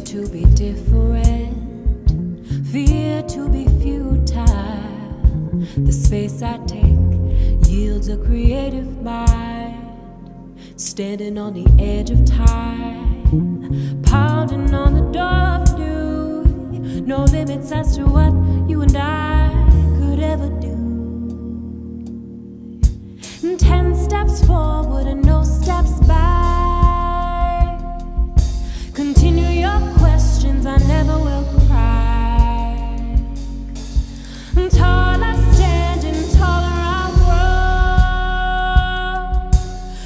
to be different, fear to be futile. The space I take yields a creative mind, standing on the edge of time, pounding on the door of new. No limits as to what you and I could ever do. 10 steps forward and no steps back. Continue your questions, I never will cry. Tall I stand and taller I'll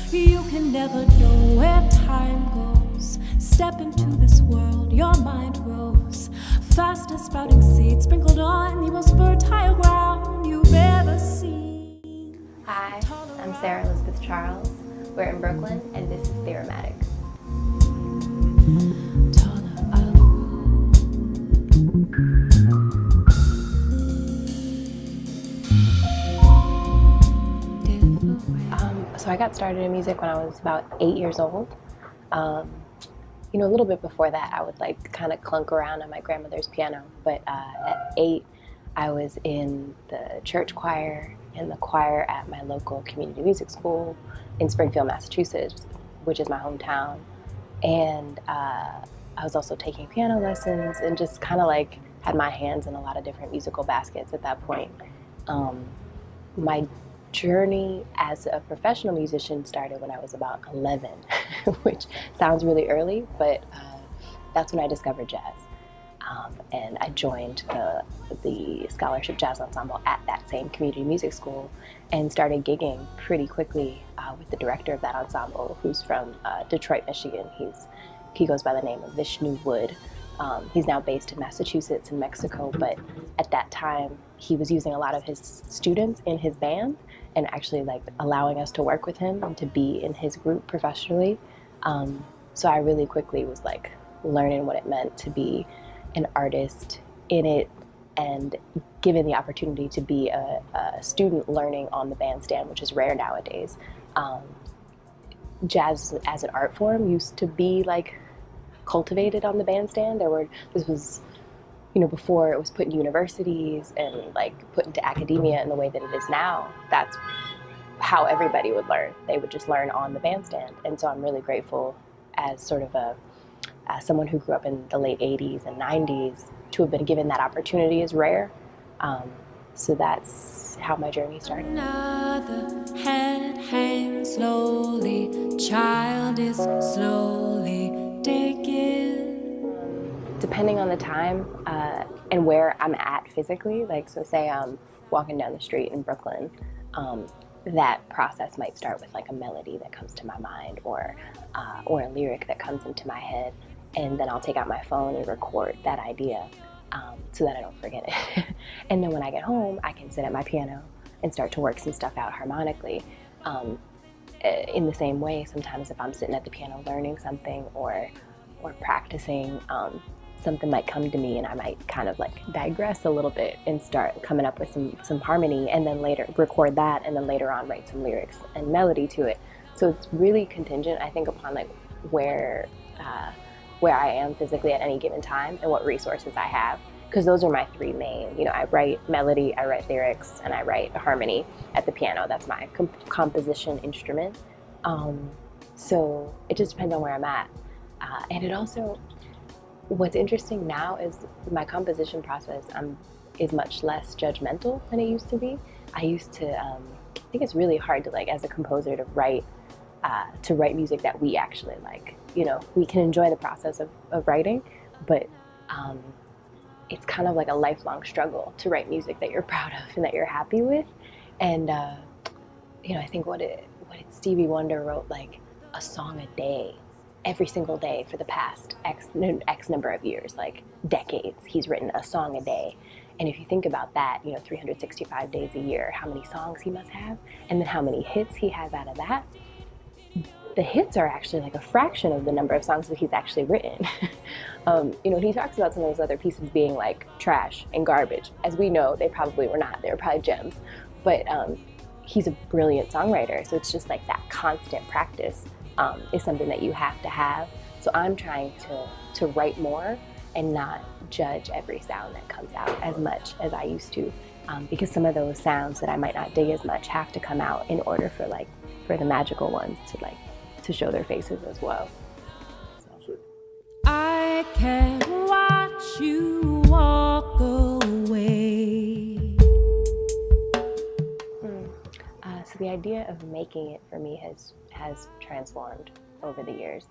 grow. You can never know where time goes. Step into this world, your mind grows. Faster sprouting seeds sprinkled on the most fertile ground you've ever seen. Hi, I'm Sarah Elizabeth Charles. We're in Brooklyn, and this is Theorematic. So I got started in music when I was about 8 years old. A little bit before that, I would kind of clunk around on my grandmother's piano. But at 8, I was in the church choir and the choir at my local community music school in Springfield, Massachusetts, which is my hometown. And I was also taking piano lessons and just kind of had my hands in a lot of different musical baskets at that point. My journey as a professional musician started when I was about 11, which sounds really early, but that's when I discovered jazz. And I joined the scholarship jazz ensemble at that same community music school and started gigging pretty quickly with the director of that ensemble, who's from Detroit, Michigan. He goes by the name of Vishnu Wood. He's now based in Massachusetts and Mexico, but at that time he was using a lot of his students in his band and actually allowing us to work with him and to be in his group professionally. So I really quickly was learning what it meant to be an artist in it and given the opportunity to be a student learning on the bandstand, which is rare nowadays. Jazz as an art form used to be cultivated on the bandstand. This was before it was put in universities and put into academia in the way that it is now. That's how everybody would learn. They would just learn on the bandstand. And so I'm really grateful as sort of someone who grew up in the late 80s and 90s to have been given that opportunity is rare. So that's how my journey started. Another head hangs slowly, child is slowly taken. Depending on the time and where I'm at physically, so say I'm walking down the street in Brooklyn, that process might start with a melody that comes to my mind or a lyric that comes into my head, and then I'll take out my phone and record that idea so that I don't forget it. And then when I get home, I can sit at my piano and start to work some stuff out harmonically. In the same way, sometimes if I'm sitting at the piano learning something or practicing, something might come to me and I might kind of digress a little bit and start coming up with some harmony, and then later record that, and then later on write some lyrics and melody to it. So it's really contingent, I think, upon where I am physically at any given time and what resources I have, because those are my three main. I write melody, I write lyrics, and I write harmony at the piano. That's my composition instrument. So it just depends on where I'm at. And it also, what's interesting now is my composition process is much less judgmental than it used to be. I used to, I think it's really hard to as a composer to write music that we actually like. We can enjoy the process of writing, but it's kind of a lifelong struggle to write music that you're proud of and that you're happy with. And I think what Stevie Wonder wrote a song a day, every single day for the past X number of years, decades, he's written a song a day. And if you think about that, 365 days a year, how many songs he must have, and then how many hits he has out of that. The hits are actually a fraction of the number of songs that he's actually written. He talks about some of those other pieces being trash and garbage. As we know, they probably were not. They were probably gems. But he's a brilliant songwriter, so it's just that constant practice is something that you have to have So I'm trying to write more and not judge every sound that comes out as much as I used to, because some of those sounds that I might not dig as much have to come out in order for the magical ones to show their faces as well. So. I can't watch you walk away. So the idea of making it for me has transformed over the years.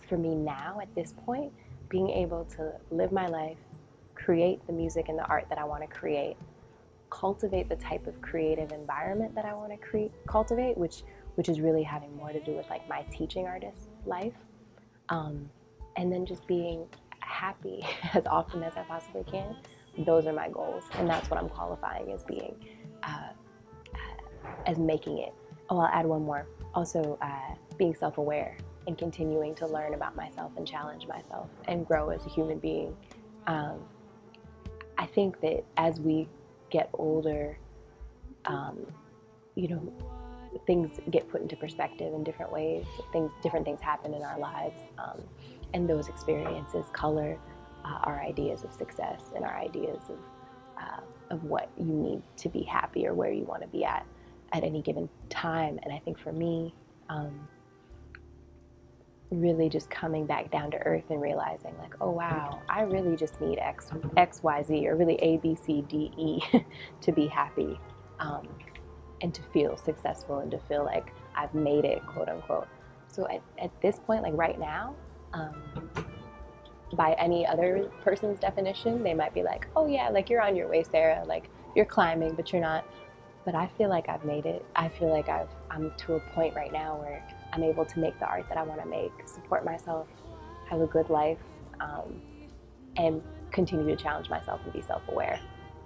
For me now, at this point, being able to live my life, create the music and the art that I want to create, cultivate the type of creative environment that I want to cultivate, which is really having more to do with like my teaching artist life, and then just being happy as often as I possibly can. Those are my goals, and that's what I'm qualifying as being, as making it. Oh, I'll add one more. Also, being self-aware and continuing to learn about myself and challenge myself and grow as a human being. I think that as we get older, things get put into perspective in different ways. Different things happen in our lives, and those experiences color our ideas of success and our ideas of what you need to be happy or where you want to be at any given time. And I think for me, really just coming back down to earth and realizing like, oh wow, I really just need X, Y, Z, or really A, B, C, D, E to be happy, and to feel successful and to feel like I've made it, quote unquote. So at this point, like right now, by any other person's definition, they might be like, oh yeah, like you're on your way, Sarah, like you're climbing, but you're not. But I feel like I've made it. I feel like I'm to a point right now where I'm able to make the art that I want to make, support myself, have a good life, and continue to challenge myself and be self-aware.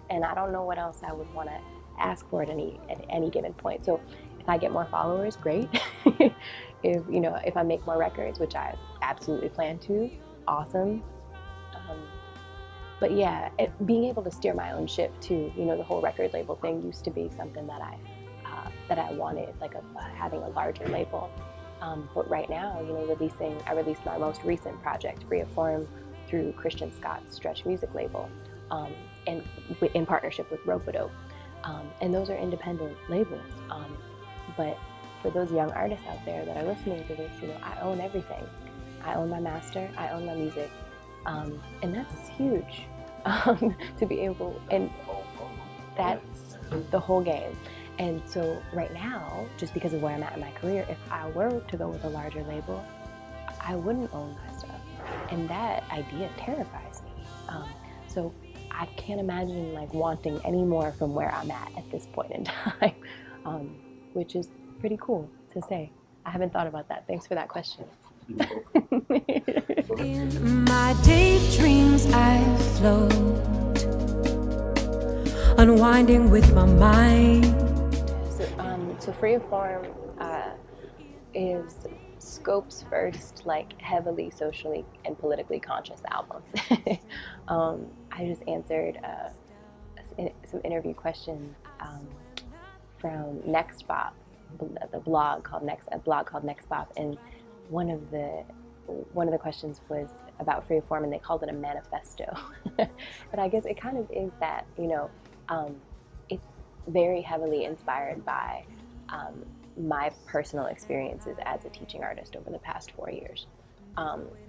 And I don't know what else I would want to ask for at any given point. So if I get more followers, great. if I make more records, which I absolutely plan to, awesome. But yeah, being able to steer my own ship too. The whole record label thing used to be something that I wanted, like having a larger label. But right now, I released my most recent project, Free of Form, through Christian Scott's Stretch Music label, and in partnership with Rope-a-Dope. And those are independent labels. But for those young artists out there that are listening to this, I own everything. I own my master, I own my music. And that's huge, to be able, and that's the whole game. And so right now, just because of where I'm at in my career, if I were to go with a larger label, I wouldn't own my stuff. And that idea terrifies me. So I can't imagine like wanting any more from where I'm at this point in time, which is pretty cool to say. I haven't thought about that. Thanks for that question. In my daydreams I float, unwinding with my mind. So Free of Form is Scope's first heavily socially and politically conscious album. I just answered some interview questions from Next Bop, the blog called Next Bop, and one of the questions was about Free of Form, and they called it a manifesto. But I guess it kind of is that, it's very heavily inspired by my personal experiences as a teaching artist over the past 4 years.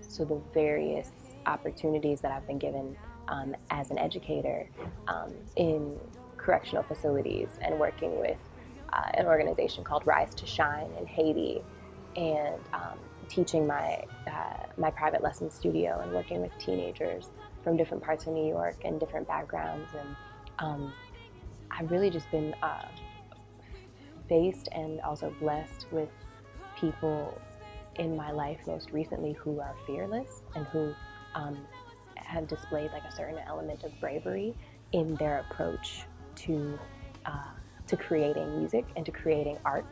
So the various opportunities that I've been given as an educator in correctional facilities and working with an organization called Rise to Shine in Haiti, and teaching my private lesson studio and working with teenagers from different parts of New York and different backgrounds. And I've really just been faced and also blessed with people in my life most recently who are fearless and who have displayed a certain element of bravery in their approach to creating music and to creating art.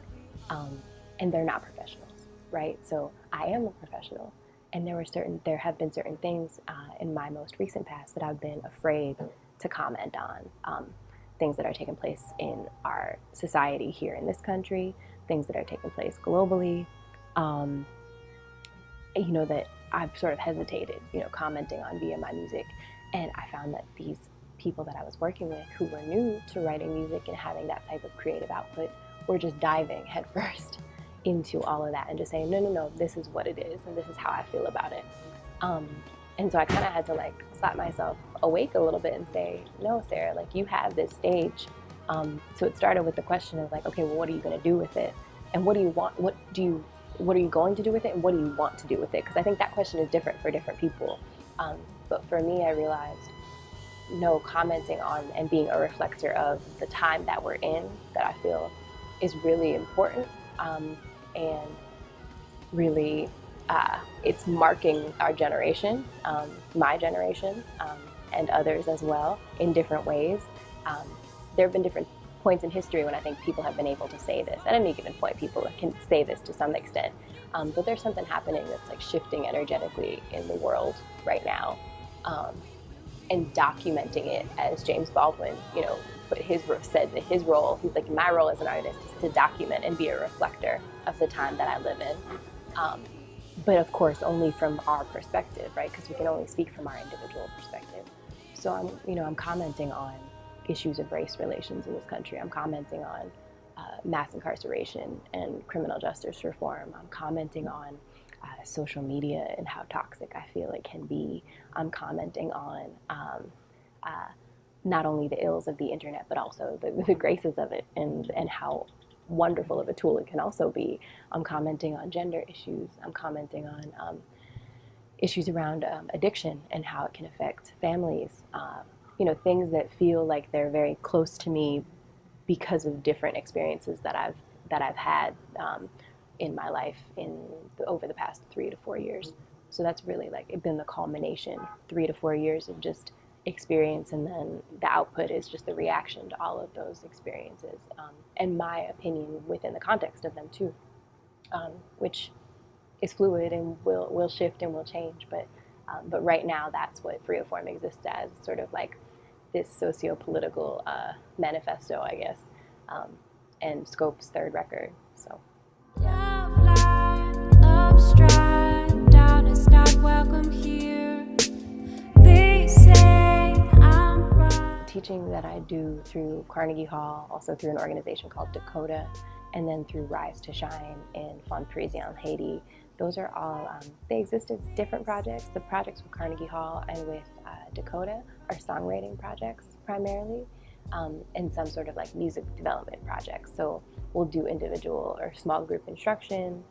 And they're not professionals, right? So I am a professional, and there have been certain things in my most recent past that I've been afraid to comment on. Things that are taking place in our society here in this country, things that are taking place globally. that I've sort of hesitated, commenting on via my music. And I found that these people that I was working with who were new to writing music and having that type of creative output were just diving headfirst into all of that and just saying, no, this is what it is and this is how I feel about it. And so I kind of had to like slap myself awake a little bit and say, no, Sarah, like you have this stage. So it started with the question of like, okay, well, what are you going to do with it? And what do you want? What are you going to do with it? And what do you want to do with it? Because I think that question is different for different people. But for me, I realized, no, commenting on and being a reflector of the time that we're in, that I feel is really important. And really, it's marking our generation, my generation, and others as well in different ways. There have been different points in history when I think people have been able to say this. At any given point, people can say this to some extent. But there's something happening that's like shifting energetically in the world right now. And documenting it, as James Baldwin, said that his role, he's like, my role as an artist is to document and be a reflector of the time that I live in. But of course, only from our perspective, right? Because we can only speak from our individual perspective. So I'm commenting on issues of race relations in this country. I'm commenting on mass incarceration and criminal justice reform. I'm commenting on social media and how toxic I feel it can be. I'm commenting on not only the ills of the internet, but also the graces of it and how wonderful of a tool it can also be. I'm commenting on gender issues. I'm commenting on issues around addiction and how it can affect families. Things that feel like they're very close to me because of different experiences that I've had in my life over the past 3 to 4 years. So that's really like it's been the culmination, 3 to 4 years of just experience, and then the output is just the reaction to all of those experiences, and my opinion within the context of them too, which is fluid and will shift and will change. But right now, that's what Freeform exists as, sort of like this socio-political manifesto, I guess, and Scope's third record. So. Down is not welcome here. They say I'm right. Teaching that I do through Carnegie Hall, also through an organization called Dakota, and then through Rise to Shine in Font-Parisienne, Haiti. Those are all, they exist as different projects. The projects with Carnegie Hall and with Dakota are songwriting projects primarily, and some sort of like music development projects. So we'll do individual or small group instruction.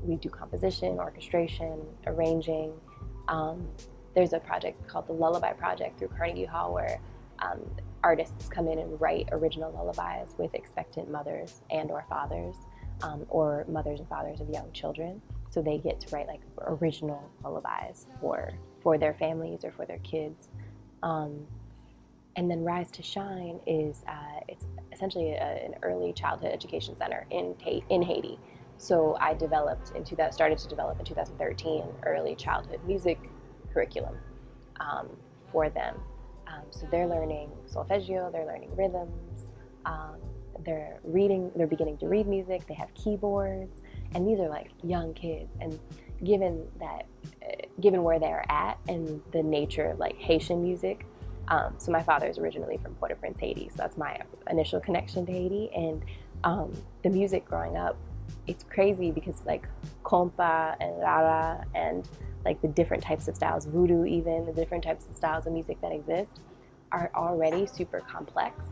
We do composition, orchestration, arranging. There's a project called the Lullaby Project through Carnegie Hall where artists come in and write original lullabies with expectant mothers and or fathers, or mothers and fathers of young children. So they get to write like original lullabies for their families or for their kids. And then Rise to Shine is it's essentially an early childhood education center in Haiti. So I started to develop in 2013 early childhood music curriculum for them. So they're learning solfeggio, they're learning rhythms, they're beginning to read music, they have keyboards, and these are like young kids. And given where they're at and the nature of like Haitian music, so my father is originally from Port-au-Prince, Haiti, so that's my initial connection to Haiti. And the music growing up, it's crazy because like compa and rara and like the different types of styles, voodoo even, the different types of styles of music that exist are already super complex.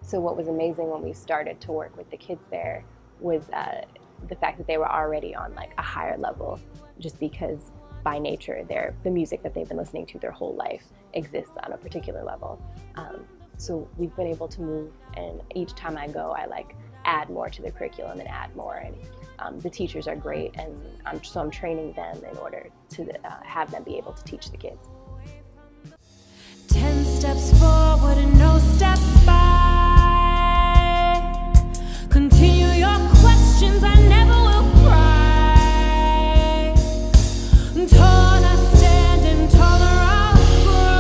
So what was amazing when we started to work with the kids there was the fact that they were already on like a higher level, just because by nature the music that they've been listening to their whole life exists on a particular level. So we've been able to move, and each time I go, I like add more to the curriculum and add more. And the teachers are great, and I'm training them in order to have them be able to teach the kids. 10 steps forward and no steps back. Continue your questions, I never will cry. Tall I stand and taller I'll grow.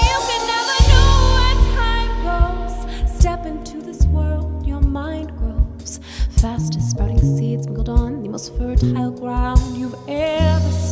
You can never know where time goes. Step into this world, your mind grows. Fastest sprouting seeds mingled on the most fertile ground you've ever seen.